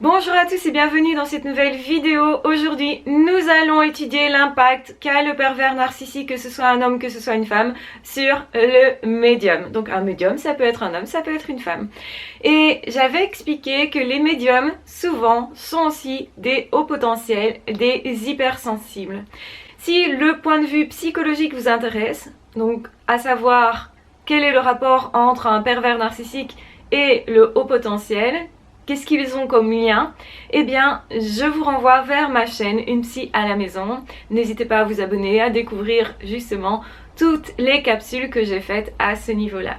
Bonjour à tous et bienvenue dans cette nouvelle vidéo. Aujourd'hui, nous allons étudier l'impact qu'a le pervers narcissique, que ce soit un homme, que ce soit une femme, sur le médium. Donc un médium, ça peut être un homme, ça peut être une femme. Et j'avais expliqué que les médiums, souvent, sont aussi des hauts potentiels, des hypersensibles. Si le point de vue psychologique vous intéresse, donc à savoir quel est le rapport entre un pervers narcissique et le haut potentiel, qu'est-ce qu'ils ont comme lien? Eh bien, je vous renvoie vers ma chaîne Une Psy à la maison. N'hésitez pas à vous abonner, à découvrir justement toutes les capsules que j'ai faites à ce niveau-là.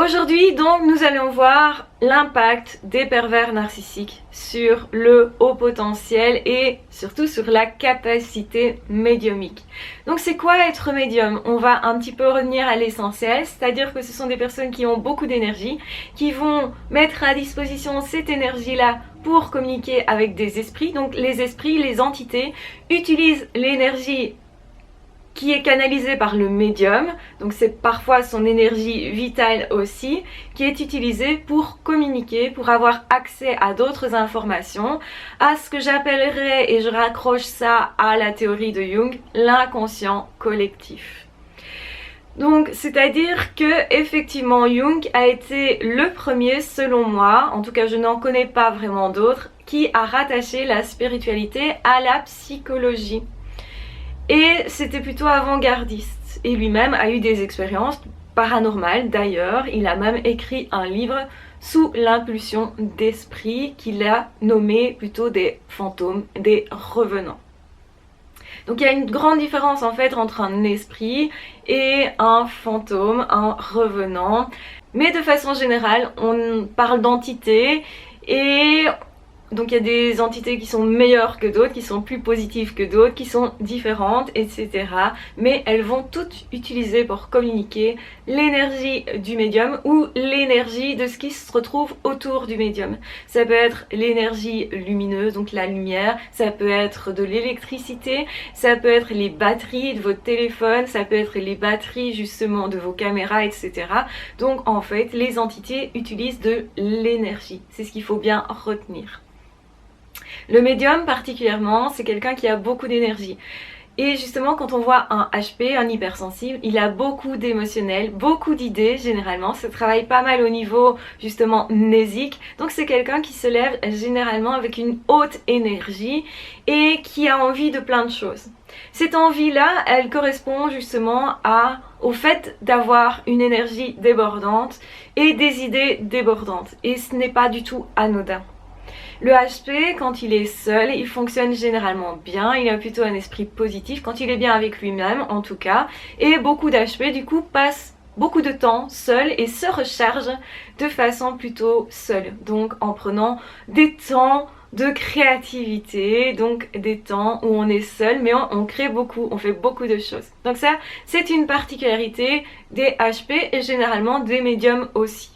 Aujourd'hui, donc, nous allons voir l'impact des pervers narcissiques sur le haut potentiel et surtout sur la capacité médiumnique. Donc, c'est quoi être médium? On va un petit peu revenir à l'essentiel, c'est-à-dire que ce sont des personnes qui ont beaucoup d'énergie, qui vont mettre à disposition cette énergie-là pour communiquer avec des esprits. Donc, les esprits, les entités, utilisent l'énergie qui est canalisée par le médium, donc c'est parfois son énergie vitale aussi, qui est utilisée pour communiquer, pour avoir accès à d'autres informations, à ce que j'appellerais, et je raccroche ça à la théorie de Jung, l'inconscient collectif. Donc, c'est-à-dire que effectivement Jung a été le premier, selon moi, en tout cas je n'en connais pas vraiment d'autres, qui a rattaché la spiritualité à la psychologie. Et c'était plutôt avant-gardiste. Et lui-même a eu des expériences paranormales. D'ailleurs, il a même écrit un livre sous l'impulsion d'esprit qu'il a nommé plutôt des fantômes, des revenants. Donc il y a une grande différence en fait entre un esprit et un fantôme, un revenant. Mais de façon générale, on parle d'entité et donc il y a des entités qui sont meilleures que d'autres, qui sont plus positives que d'autres, qui sont différentes, etc. Mais elles vont toutes utiliser pour communiquer l'énergie du médium ou l'énergie de ce qui se retrouve autour du médium. Ça peut être l'énergie lumineuse, donc la lumière, ça peut être de l'électricité, ça peut être les batteries de votre téléphone, ça peut être les batteries justement de vos caméras, etc. Donc en fait, les entités utilisent de l'énergie. C'est ce qu'il faut bien retenir. Le médium particulièrement, c'est quelqu'un qui a beaucoup d'énergie. Et justement, quand on voit un HP, un hypersensible, il a beaucoup d'émotionnel, beaucoup d'idées généralement. Ça travaille pas mal au niveau justement mnésique. Donc c'est quelqu'un qui se lève généralement avec une haute énergie et qui a envie de plein de choses. Cette envie-là, elle correspond justement au fait d'avoir une énergie débordante et des idées débordantes. Et ce n'est pas du tout anodin. Le HP, quand il est seul, il fonctionne généralement bien, il a plutôt un esprit positif, quand il est bien avec lui-même en tout cas, et beaucoup d'HP du coup passent beaucoup de temps seul et se rechargent de façon plutôt seule, donc en prenant des temps de créativité, donc des temps où on est seul mais on crée beaucoup, on fait beaucoup de choses. Donc ça, c'est une particularité des HP et généralement des médiums aussi.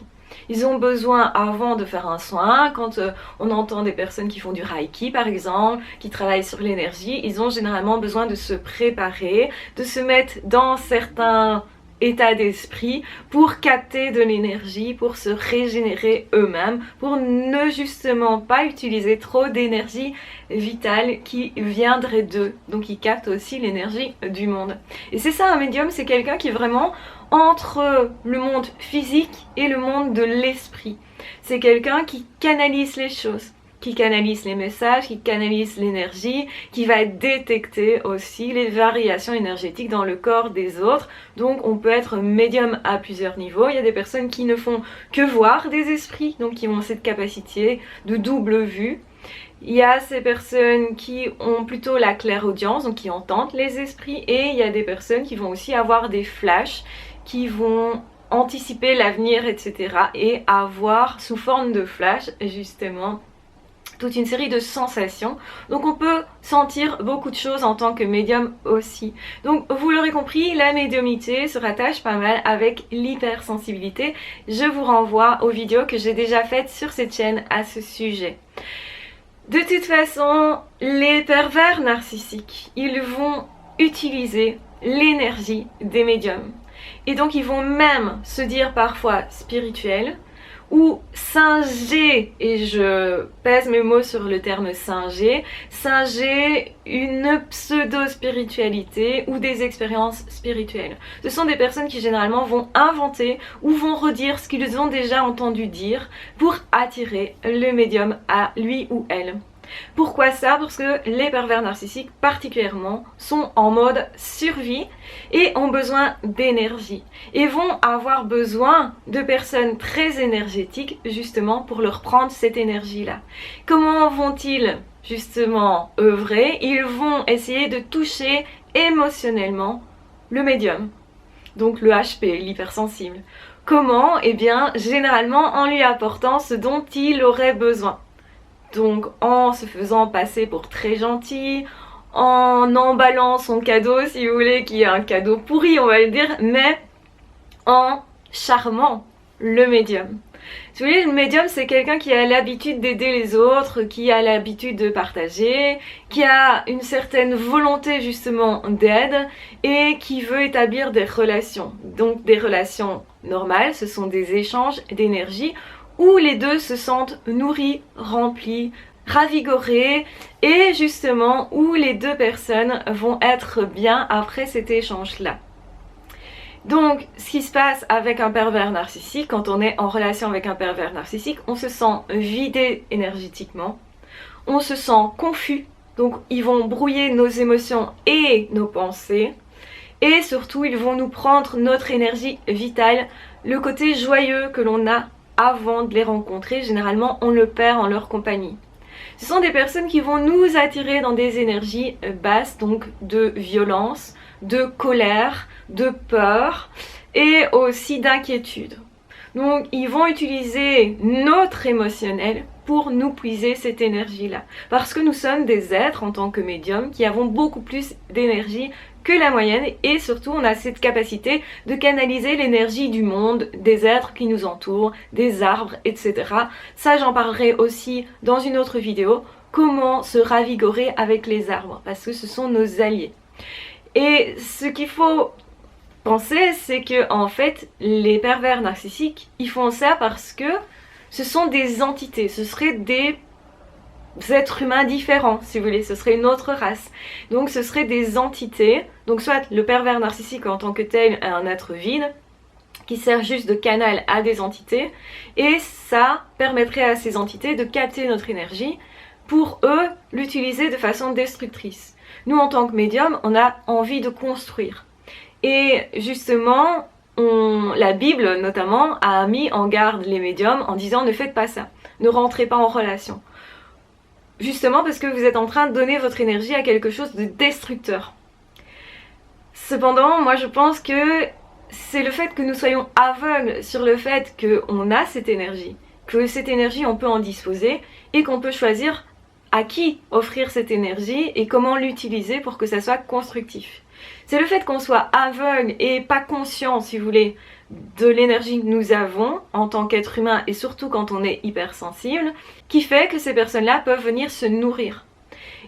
Ils ont besoin, avant de faire un soin, quand on entend des personnes qui font du Reiki par exemple, qui travaillent sur l'énergie, ils ont généralement besoin de se préparer, de se mettre dans certains états d'esprit pour capter de l'énergie, pour se régénérer eux-mêmes, pour ne justement pas utiliser trop d'énergie vitale qui viendrait d'eux. Donc ils captent aussi l'énergie du monde. Et c'est ça un médium, c'est quelqu'un qui est vraiment entre le monde physique et le monde de l'esprit. C'est quelqu'un qui canalise les choses, qui canalise les messages, qui canalise l'énergie, qui va détecter aussi les variations énergétiques dans le corps des autres. Donc on peut être médium à plusieurs niveaux. Il y a des personnes qui ne font que voir des esprits, donc qui ont cette capacité de double vue. Il y a ces personnes qui ont plutôt la clairaudience, donc qui entendent les esprits, et il y a des personnes qui vont aussi avoir des flashs, qui vont anticiper l'avenir, etc. et avoir sous forme de flash justement toute une série de sensations. Donc on peut sentir beaucoup de choses en tant que médium aussi. Donc vous l'aurez compris, la médiumnité se rattache pas mal avec l'hypersensibilité. Je vous renvoie aux vidéos que j'ai déjà faites sur cette chaîne à ce sujet. De toute façon, les pervers narcissiques, ils vont utiliser l'énergie des médiums. Et donc ils vont même se dire parfois spirituels ou singer, et je pèse mes mots sur le terme singer une pseudo-spiritualité ou des expériences spirituelles. Ce sont des personnes qui généralement vont inventer ou vont redire ce qu'ils ont déjà entendu dire pour attirer le médium à lui ou elle. Pourquoi ça? Parce que les pervers narcissiques particulièrement sont en mode survie et ont besoin d'énergie et vont avoir besoin de personnes très énergétiques justement pour leur prendre cette énergie-là. Comment vont-ils justement œuvrer? Ils vont essayer de toucher émotionnellement le médium, donc le HP, l'hypersensible. Comment? Eh bien, généralement en lui apportant ce dont il aurait besoin. Donc en se faisant passer pour très gentil, en emballant son cadeau si vous voulez, qui est un cadeau pourri on va le dire, mais en charmant le médium. Si vous voulez, le médium c'est quelqu'un qui a l'habitude d'aider les autres, qui a l'habitude de partager, qui a une certaine volonté justement d'aide et qui veut établir des relations. Donc des relations normales, ce sont des échanges d'énergie où les deux se sentent nourris, remplis, ravigorés et justement où les deux personnes vont être bien après cet échange-là. Donc, ce qui se passe avec un pervers narcissique, quand on est en relation avec un pervers narcissique, on se sent vidé énergétiquement, on se sent confus, donc ils vont brouiller nos émotions et nos pensées, et surtout ils vont nous prendre notre énergie vitale, le côté joyeux que l'on a avant de les rencontrer, généralement on le perd en leur compagnie. Ce sont des personnes qui vont nous attirer dans des énergies basses, donc de violence, de colère, de peur et aussi d'inquiétude. Donc ils vont utiliser notre émotionnel pour nous puiser cette énergie-là. Parce que nous sommes des êtres en tant que médiums qui avons beaucoup plus d'énergie que la moyenne et surtout on a cette capacité de canaliser l'énergie du monde, des êtres qui nous entourent, des arbres, etc. Ça j'en parlerai aussi dans une autre vidéo, comment se ravigorer avec les arbres parce que ce sont nos alliés. Et ce qu'il faut penser c'est que en fait les pervers narcissiques ils font ça parce que ce sont des entités, ce seraient des êtres humains différents si vous voulez, ce serait une autre race. Donc ce seraient des entités, donc soit le pervers narcissique en tant que tel est un être vide qui sert juste de canal à des entités et ça permettrait à ces entités de capter notre énergie pour eux l'utiliser de façon destructrice. Nous en tant que médium on a envie de construire et justement la Bible notamment a mis en garde les médiums en disant ne faites pas ça, ne rentrez pas en relation. Justement parce que vous êtes en train de donner votre énergie à quelque chose de destructeur. Cependant, moi je pense que c'est le fait que nous soyons aveugles sur le fait qu'on a cette énergie, que cette énergie on peut en disposer et qu'on peut choisir à qui offrir cette énergie et comment l'utiliser pour que ça soit constructif. C'est le fait qu'on soit aveugle et pas conscient, si vous voulez, de l'énergie que nous avons en tant qu'être humain et surtout quand on est hypersensible, qui fait que ces personnes-là peuvent venir se nourrir.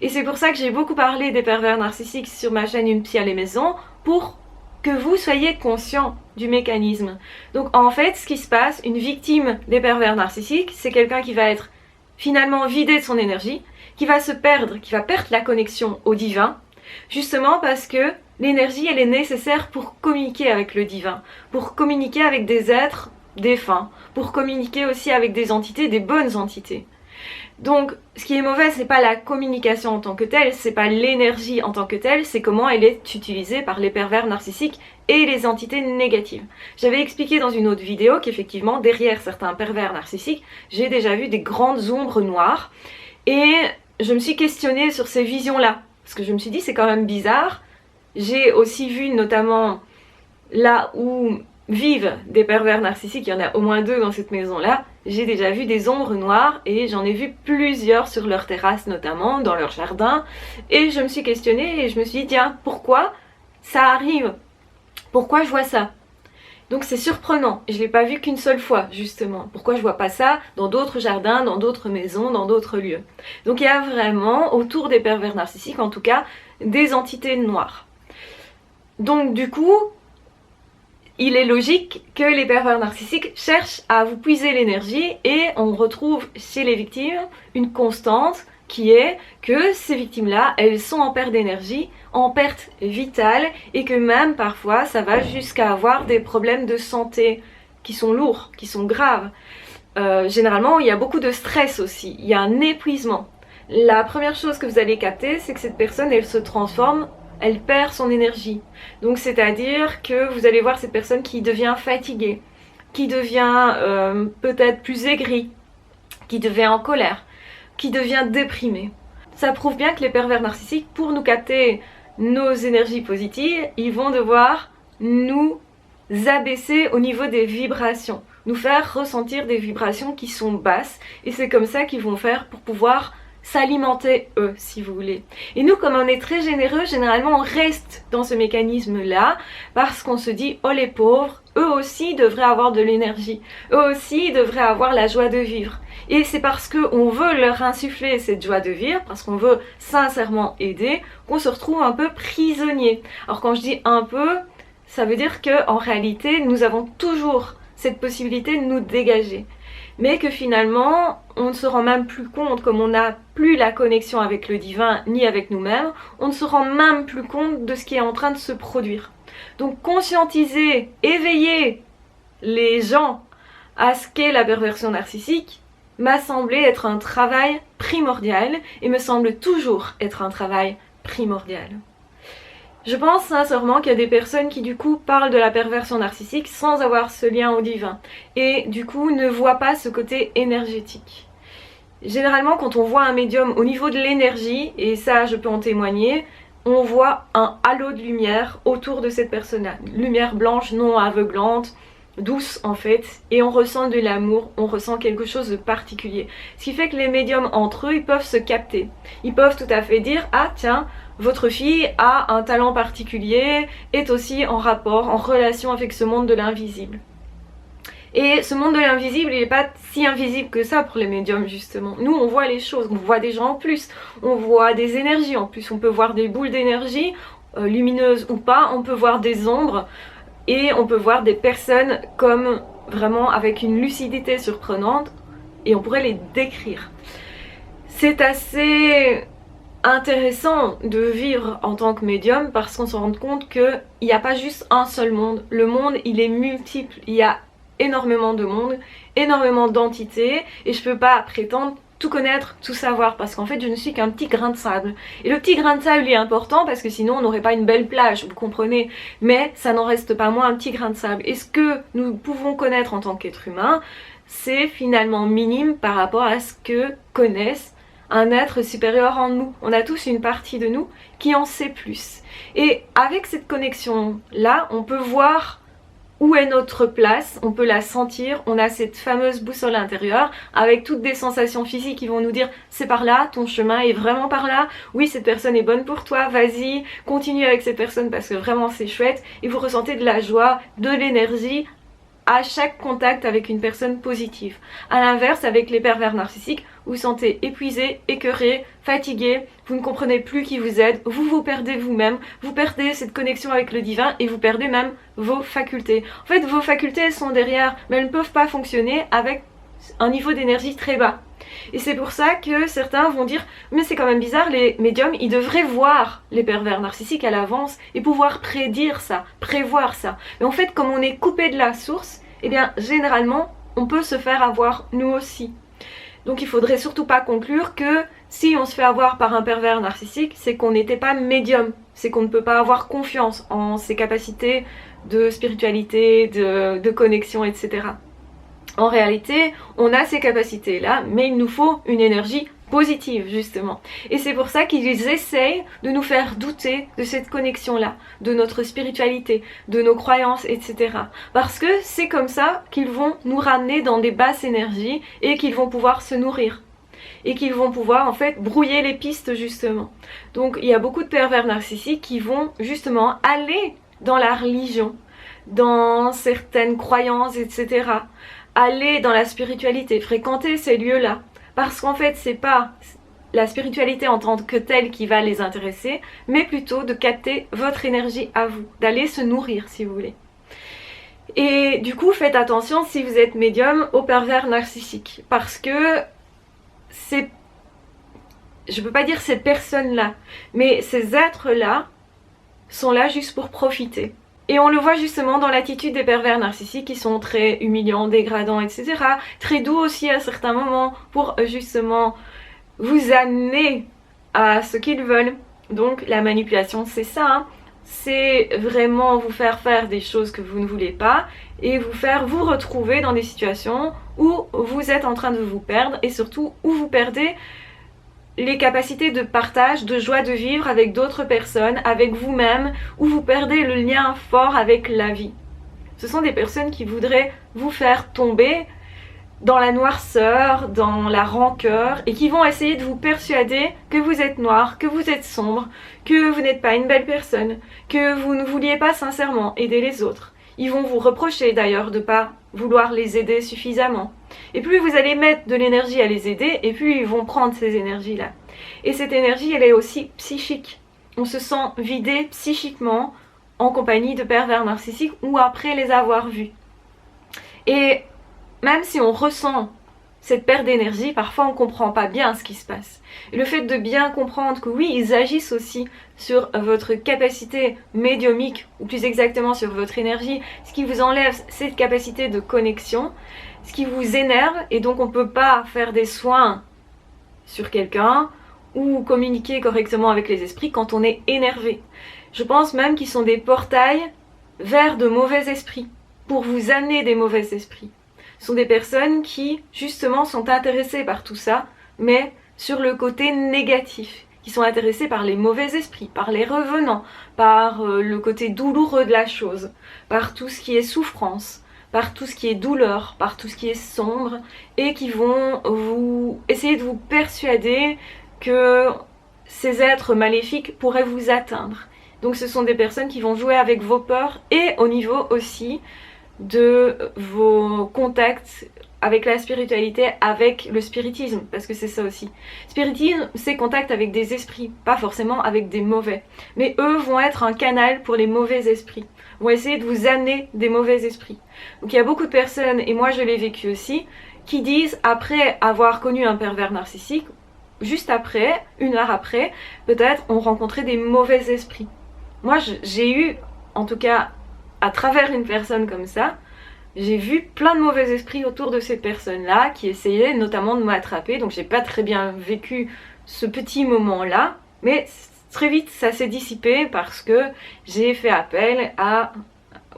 Et c'est pour ça que j'ai beaucoup parlé des pervers narcissiques sur ma chaîne Une psy à la maison, pour que vous soyez conscient du mécanisme. Donc en fait, ce qui se passe, une victime des pervers narcissiques, c'est quelqu'un qui va être finalement vidé de son énergie, qui va se perdre, qui va perdre la connexion au divin, justement parce que l'énergie elle est nécessaire pour communiquer avec le divin, pour communiquer avec des êtres défunts, pour communiquer aussi avec des entités, des bonnes entités. Donc ce qui est mauvais c'est pas la communication en tant que telle, c'est pas l'énergie en tant que telle, c'est comment elle est utilisée par les pervers narcissiques et les entités négatives. J'avais expliqué dans une autre vidéo qu'effectivement derrière certains pervers narcissiques, j'ai déjà vu des grandes ombres noires et je me suis questionnée sur ces visions-là. Parce que je me suis dit c'est quand même bizarre. J'ai aussi vu notamment là où vivent des pervers narcissiques, il y en a au moins 2 dans cette maison-là. J'ai déjà vu des ombres noires et j'en ai vu plusieurs sur leur terrasse notamment, dans leur jardin. Et je me suis questionnée et je me suis dit tiens, pourquoi ça arrive? Pourquoi je vois ça? Donc c'est surprenant, je ne l'ai pas vu qu'une seule fois justement. Pourquoi je vois pas ça dans d'autres jardins, dans d'autres maisons, dans d'autres lieux? Donc il y a vraiment autour des pervers narcissiques en tout cas des entités noires. Donc du coup, il est logique que les pervers narcissiques cherchent à vous puiser l'énergie et on retrouve chez les victimes une constante qui est que ces victimes-là, elles sont en perte d'énergie, en perte vitale et que même parfois ça va jusqu'à avoir des problèmes de santé qui sont lourds, qui sont graves. Généralement, il y a beaucoup de stress aussi, il y a un épuisement. La première chose que vous allez capter, c'est que cette personne, elle se transforme, elle perd son énergie. Donc c'est-à-dire que vous allez voir cette personne qui devient fatiguée, qui devient peut-être plus aigrie, qui devient en colère, qui devient déprimée. Ça prouve bien que les pervers narcissiques, pour nous capter nos énergies positives, ils vont devoir nous abaisser au niveau des vibrations, nous faire ressentir des vibrations qui sont basses, et c'est comme ça qu'ils vont faire pour pouvoir s'alimenter eux, si vous voulez. Et nous, comme on est très généreux, généralement on reste dans ce mécanisme-là, parce qu'on se dit, oh les pauvres, eux aussi devraient avoir de l'énergie, eux aussi devraient avoir la joie de vivre. Et c'est parce qu'on veut leur insuffler cette joie de vivre, parce qu'on veut sincèrement aider, qu'on se retrouve un peu prisonnier. Alors quand je dis un peu, ça veut dire qu'en réalité, nous avons toujours cette possibilité de nous dégager. Mais que finalement, on ne se rend même plus compte, comme on n'a plus la connexion avec le divin ni avec nous-mêmes, on ne se rend même plus compte de ce qui est en train de se produire. Donc conscientiser, éveiller les gens à ce qu'est la perversion narcissique m'a semblé être un travail primordial et me semble toujours être un travail primordial. Je pense sincèrement qu'il y a des personnes qui du coup parlent de la perversion narcissique sans avoir ce lien au divin et du coup ne voient pas ce côté énergétique. Généralement quand on voit un médium au niveau de l'énergie, et ça je peux en témoigner, on voit un halo de lumière autour de cette personne-là. Lumière blanche non aveuglante, douce en fait, et on ressent de l'amour, on ressent quelque chose de particulier. Ce qui fait que les médiums entre eux, ils peuvent se capter. Ils peuvent tout à fait dire, ah tiens, votre fille a un talent particulier, est aussi en rapport, en relation avec ce monde de l'invisible. Et ce monde de l'invisible, il n'est pas si invisible que ça pour les médiums justement. Nous, on voit les choses, on voit des gens en plus, on voit des énergies en plus, on peut voir des boules d'énergie, lumineuses ou pas, on peut voir des ombres, et on peut voir des personnes comme vraiment avec une lucidité surprenante, et on pourrait les décrire. C'est assez intéressant de vivre en tant que médium parce qu'on se rend compte qu'il n'y a pas juste un seul monde. Le monde, il est multiple, il y a énormément de mondes, énormément d'entités, et je peux pas prétendre tout connaître, tout savoir, parce qu'en fait je ne suis qu'un petit grain de sable. Et le petit grain de sable est important parce que sinon on n'aurait pas une belle plage, vous comprenez, mais ça n'en reste pas moins un petit grain de sable. Et ce que nous pouvons connaître en tant qu'être humain, c'est finalement minime par rapport à ce que connaissent un être supérieur en nous. On a tous une partie de nous qui en sait plus. Et avec cette connexion-là, on peut voir où est notre place, on peut la sentir, on a cette fameuse boussole intérieure avec toutes des sensations physiques qui vont nous dire c'est par là, ton chemin est vraiment par là, oui cette personne est bonne pour toi, vas-y, continue avec cette personne parce que vraiment c'est chouette, et vous ressentez de la joie, de l'énergie à chaque contact avec une personne positive. A l'inverse, avec les pervers narcissiques, vous vous sentez épuisé, écœuré, fatigué, vous ne comprenez plus qui vous êtes, vous vous perdez vous-même, vous perdez cette connexion avec le divin et vous perdez même vos facultés. En fait, vos facultés elles sont derrière, mais elles ne peuvent pas fonctionner avec un niveau d'énergie très bas. Et c'est pour ça que certains vont dire mais c'est quand même bizarre, les médiums ils devraient voir les pervers narcissiques à l'avance et pouvoir prédire ça, prévoir ça. Mais en fait comme on est coupé de la source, eh bien généralement on peut se faire avoir nous aussi. Donc il faudrait surtout pas conclure que si on se fait avoir par un pervers narcissique, c'est qu'on n'était pas médium, c'est qu'on ne peut pas avoir confiance en ses capacités de spiritualité, de connexion, etc. En réalité, on a ces capacités-là, mais il nous faut une énergie positive, justement. Et c'est pour ça qu'ils essayent de nous faire douter de cette connexion-là, de notre spiritualité, de nos croyances, etc. Parce que c'est comme ça qu'ils vont nous ramener dans des basses énergies et qu'ils vont pouvoir se nourrir. Et qu'ils vont pouvoir, en fait, brouiller les pistes, justement. Donc, il y a beaucoup de pervers narcissiques qui vont, justement, aller dans la religion, dans certaines croyances, etc., aller dans la spiritualité, fréquenter ces lieux-là. Parce qu'en fait, c'est pas la spiritualité en tant que telle qui va les intéresser, mais plutôt de capter votre énergie à vous, d'aller se nourrir si vous voulez. Et du coup, faites attention si vous êtes médium aux pervers narcissiques, parce que c'est, je peux pas dire ces personnes-là, mais ces êtres-là sont là juste pour profiter. Et on le voit justement dans l'attitude des pervers narcissiques qui sont très humiliants, dégradants, etc. Très doux aussi à certains moments pour justement vous amener à ce qu'ils veulent. Donc la manipulation, c'est ça, hein. C'est vraiment vous faire faire des choses que vous ne voulez pas et vous faire vous retrouver dans des situations où vous êtes en train de vous perdre et surtout où vous perdez les capacités de partage, de joie de vivre avec d'autres personnes, avec vous-même, où vous perdez le lien fort avec la vie. Ce sont des personnes qui voudraient vous faire tomber dans la noirceur, dans la rancœur, et qui vont essayer de vous persuader que vous êtes noir, que vous êtes sombre, que vous n'êtes pas une belle personne, que vous ne vouliez pas sincèrement aider les autres. Ils vont vous reprocher d'ailleurs de ne pas vouloir les aider suffisamment. Et plus vous allez mettre de l'énergie à les aider, et plus ils vont prendre ces énergies-là. Et cette énergie, elle est aussi psychique. On se sent vidé psychiquement en compagnie de pervers narcissiques ou après les avoir vus. Et même si on ressent cette perte d'énergie, parfois on ne comprend pas bien ce qui se passe. Et le fait de bien comprendre que oui, ils agissent aussi sur votre capacité médiumique, ou plus exactement sur votre énergie, ce qui vous enlève cette capacité de connexion, ce qui vous énerve, et donc on ne peut pas faire des soins sur quelqu'un ou communiquer correctement avec les esprits quand on est énervé. Je pense même qu'ils sont des portails vers de mauvais esprits, pour vous amener des mauvais esprits. Ce sont des personnes qui, justement, sont intéressées par tout ça, mais sur le côté négatif, qui sont intéressées par les mauvais esprits, par les revenants, par le côté douloureux de la chose, par tout ce qui est souffrance, par tout ce qui est douleur, par tout ce qui est sombre, et qui vont vous essayer de vous persuader que ces êtres maléfiques pourraient vous atteindre. Donc ce sont des personnes qui vont jouer avec vos peurs et au niveau aussi de vos contacts avec la spiritualité, avec le spiritisme, parce que c'est ça aussi. Spiritisme, c'est contact avec des esprits, pas forcément avec des mauvais. Mais eux vont être un canal pour les mauvais esprits, vont essayer de vous amener des mauvais esprits. Donc il y a beaucoup de personnes, et moi je l'ai vécu aussi, qui disent, après avoir connu un pervers narcissique, juste après, une heure après, peut-être ont rencontré des mauvais esprits. Moi j'ai eu, en tout cas à travers une personne comme ça, j'ai vu plein de mauvais esprits autour de cette personne-là qui essayaient notamment de m'attraper. Donc j'ai pas très bien vécu ce petit moment-là, mais très vite ça s'est dissipé parce que j'ai fait appel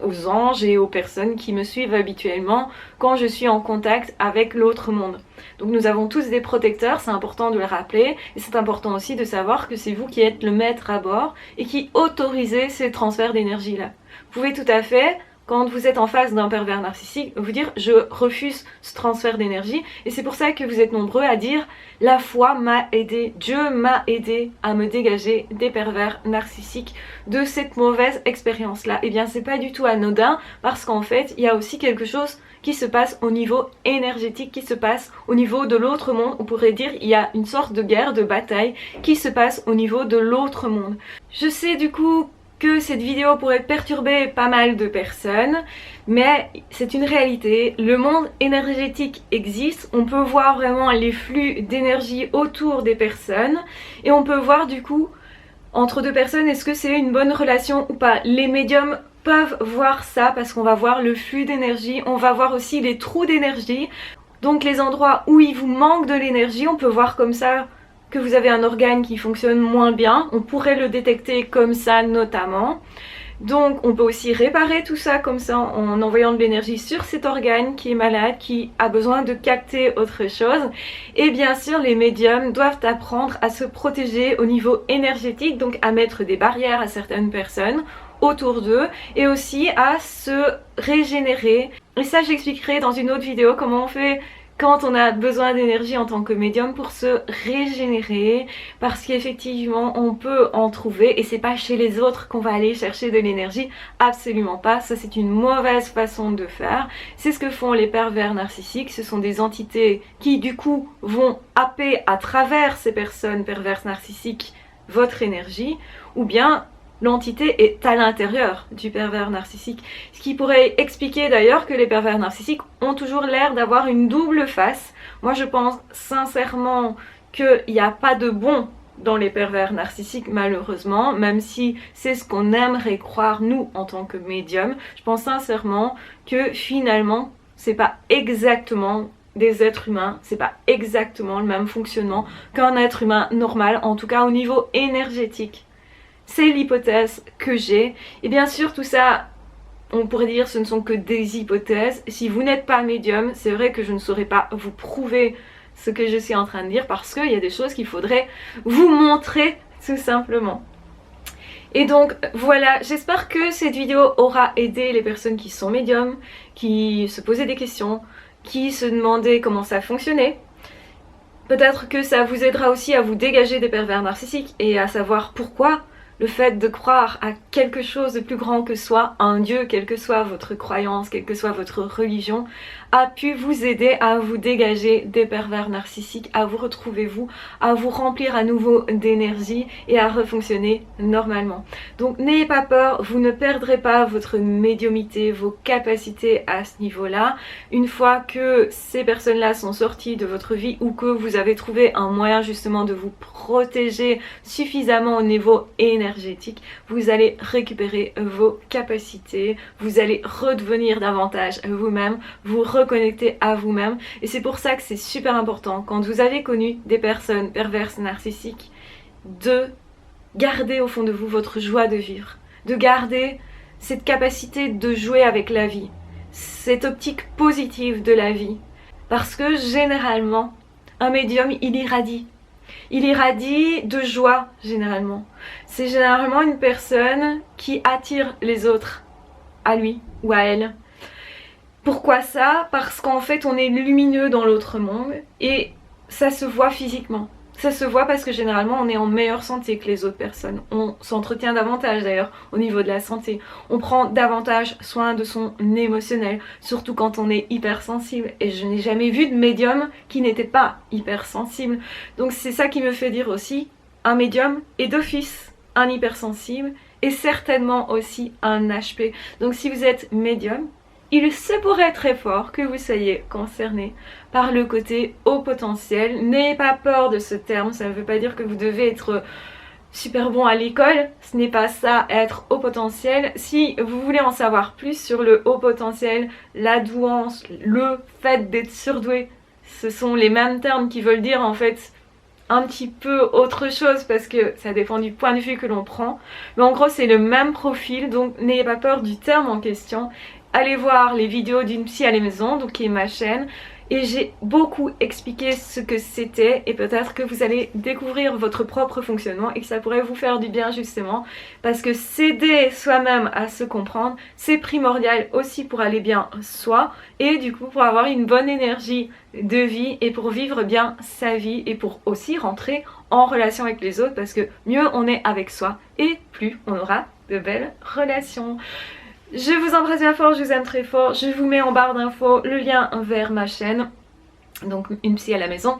aux anges et aux personnes qui me suivent habituellement quand je suis en contact avec l'autre monde. Donc nous avons tous des protecteurs, c'est important de le rappeler, et c'est important aussi de savoir que c'est vous qui êtes le maître à bord et qui autorisez ces transferts d'énergie-là. Vous pouvez tout à fait, quand vous êtes en face d'un pervers narcissique, vous dire « je refuse ce transfert d'énergie » et c'est pour ça que vous êtes nombreux à dire « la foi m'a aidé, Dieu m'a aidé à me dégager des pervers narcissiques de cette mauvaise expérience-là ». Eh bien c'est pas du tout anodin parce qu'en fait il y a aussi quelque chose qui se passe au niveau énergétique, qui se passe au niveau de l'autre monde. On pourrait dire il y a une sorte de guerre, de bataille qui se passe au niveau de l'autre monde. Je sais du coup que cette vidéo pourrait perturber pas mal de personnes, mais c'est une réalité. Le monde énergétique existe, on peut voir vraiment les flux d'énergie autour des personnes et on peut voir du coup entre deux personnes est-ce que c'est une bonne relation ou pas. Les médiums peuvent voir ça parce qu'on va voir le flux d'énergie, on va voir aussi les trous d'énergie, donc les endroits où il vous manque de l'énergie, on peut voir comme ça que vous avez un organe qui fonctionne moins bien, on pourrait le détecter comme ça notamment. Donc on peut aussi réparer tout ça comme ça en envoyant de l'énergie sur cet organe qui est malade, qui a besoin de capter autre chose. Et bien sûr les médiums doivent apprendre à se protéger au niveau énergétique, donc à mettre des barrières à certaines personnes autour d'eux et aussi à se régénérer. Et ça j'expliquerai dans une autre vidéo comment on fait quand on a besoin d'énergie en tant que médium pour se régénérer, parce qu'effectivement on peut en trouver et c'est pas chez les autres qu'on va aller chercher de l'énergie, absolument pas, ça c'est une mauvaise façon de faire. C'est ce que font les pervers narcissiques, ce sont des entités qui du coup vont happer à travers ces personnes perverses narcissiques votre énergie, ou bien l'entité est à l'intérieur du pervers narcissique. Ce qui pourrait expliquer d'ailleurs que les pervers narcissiques ont toujours l'air d'avoir une double face. Moi je pense sincèrement qu'il n'y a pas de bon dans les pervers narcissiques malheureusement, même si c'est ce qu'on aimerait croire nous en tant que médium. Je pense sincèrement que finalement c'est pas exactement des êtres humains, c'est pas exactement le même fonctionnement qu'un être humain normal, en tout cas au niveau énergétique. C'est l'hypothèse que j'ai, et bien sûr tout ça, on pourrait dire ce ne sont que des hypothèses. Si vous n'êtes pas médium, c'est vrai que je ne saurais pas vous prouver ce que je suis en train de dire parce qu'il y a des choses qu'il faudrait vous montrer tout simplement. Et donc voilà, j'espère que cette vidéo aura aidé les personnes qui sont médiums, qui se posaient des questions, qui se demandaient comment ça fonctionnait. Peut-être que ça vous aidera aussi à vous dégager des pervers narcissiques et à savoir pourquoi le fait de croire à quelque chose de plus grand que soi, à un Dieu, quelle que soit votre croyance, quelle que soit votre religion, a pu vous aider à vous dégager des pervers narcissiques, à vous retrouver vous, à vous remplir à nouveau d'énergie et à refonctionner normalement. Donc n'ayez pas peur, vous ne perdrez pas votre médiumité, vos capacités à ce niveau-là. Une fois que ces personnes-là sont sorties de votre vie ou que vous avez trouvé un moyen justement de vous protéger suffisamment au niveau énergétique, vous allez récupérer vos capacités, vous allez redevenir davantage vous-même, vous reconnecter à vous-même. Et c'est pour ça que c'est super important, quand vous avez connu des personnes perverses narcissiques, de garder au fond de vous votre joie de vivre, de garder cette capacité de jouer avec la vie, cette optique positive de la vie. Parce que généralement, un médium, il irradie de joie généralement. C'est généralement une personne qui attire les autres à lui ou à elle. Pourquoi ça? Parce qu'en fait on est lumineux dans l'autre monde et ça se voit physiquement. Ça se voit parce que généralement on est en meilleure santé que les autres personnes. On s'entretient davantage d'ailleurs au niveau de la santé. On prend davantage soin de son émotionnel, surtout quand on est hypersensible. Et je n'ai jamais vu de médium qui n'était pas hypersensible. Donc c'est ça qui me fait dire aussi, un médium est d'office un hypersensible et certainement aussi un HP. Donc si vous êtes médium, il se pourrait très fort que vous soyez concerné par le côté haut potentiel. N'ayez pas peur de ce terme, ça ne veut pas dire que vous devez être super bon à l'école, ce n'est pas ça être haut potentiel. Si vous voulez en savoir plus sur le haut potentiel, la douance, le fait d'être surdoué, ce sont les mêmes termes qui veulent dire en fait un petit peu autre chose parce que ça dépend du point de vue que l'on prend. Mais en gros c'est le même profil, donc n'ayez pas peur du terme en question. Allez voir les vidéos d'une psy à la maison, donc qui est ma chaîne, et j'ai beaucoup expliqué ce que c'était et peut-être que vous allez découvrir votre propre fonctionnement et que ça pourrait vous faire du bien justement parce que s'aider soi-même à se comprendre, c'est primordial aussi pour aller bien soi et du coup pour avoir une bonne énergie de vie et pour vivre bien sa vie et pour aussi rentrer en relation avec les autres parce que mieux on est avec soi et plus on aura de belles relations. Je vous embrasse bien fort, je vous aime très fort, je vous mets en barre d'infos le lien vers ma chaîne, donc une psy à la maison,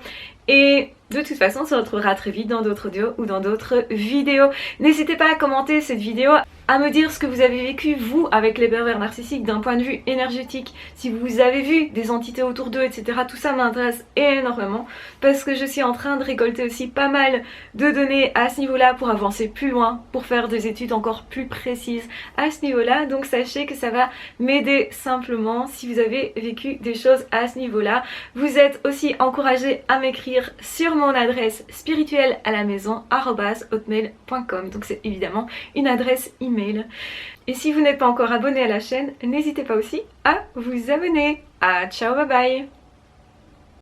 et de toute façon on se retrouvera très vite dans d'autres audios ou dans d'autres vidéos. N'hésitez pas à commenter cette vidéo, à me dire ce que vous avez vécu vous avec les pervers narcissiques d'un point de vue énergétique, si vous avez vu des entités autour d'eux etc. Tout ça m'intéresse énormément parce que je suis en train de récolter aussi pas mal de données à ce niveau là pour avancer plus loin, pour faire des études encore plus précises à ce niveau là. Donc sachez que ça va m'aider simplement si vous avez vécu des choses à ce niveau là. Vous êtes aussi encouragé à m'écrire sur mon adresse spirituelle à la maison @hotmail.com, donc c'est évidemment une adresse email. Et si vous n'êtes pas encore abonné à la chaîne, n'hésitez pas aussi à vous abonner. Ciao, bye bye.